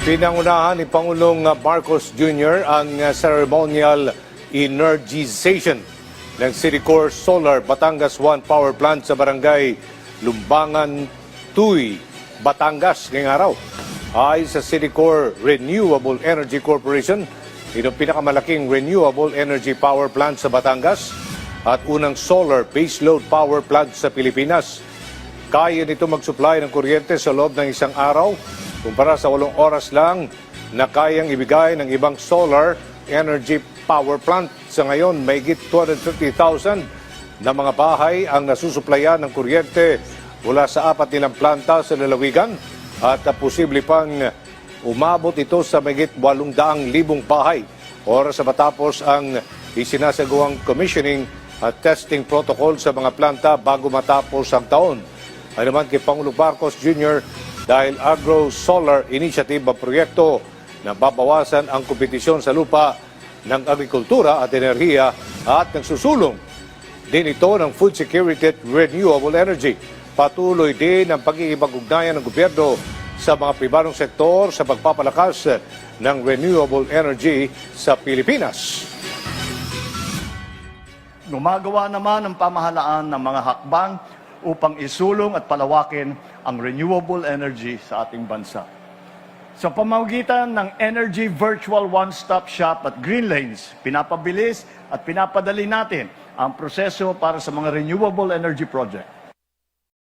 Pinangunahan ni Pangulong Marcos Jr. ang ceremonial energization ng Citicorp Solar Batangas 1 Power Plant sa barangay Lumbangan, Tuy, Batangas ngayong araw. Ay sa Citicorp Renewable Energy Corporation, ito pinakamalaking renewable energy power plant sa Batangas at unang solar baseload power plant sa Pilipinas. Kaya nito mag-supply ng kuryente sa loob ng isang araw kumpara sa 8 oras lang na kayang ibigay ng ibang solar energy power plant. Sa ngayon, mahigit 250,000 na mga bahay ang nasusuplayan ng kuryente mula sa 4 nilang planta sa lalawigan at posible pang umabot ito sa mahigit 800,000 bahay oras sa matapos ang isinasagawang commissioning at testing protocol sa mga planta bago matapos ang taon. Ay naman kay Pangulong Marcos Jr. dahil agro-solar initiative ang proyekto na babawasan ang kompetisyon sa lupa ng agrikultura at enerhiya at nagsusulong din ito ng food security at renewable energy. Patuloy din ang pagkikipag-ugnayan ng gobyerno sa mga pribadong sektor sa pagpapalakas ng renewable energy sa Pilipinas. Gumagawa naman ang pamahalaan ng mga hakbang upang isulong at palawakin ang renewable energy sa ating bansa. Sa pamamagitan ng Energy Virtual One-Stop Shop at Green Lanes, pinapabilis at pinapadali natin ang proseso para sa mga renewable energy project.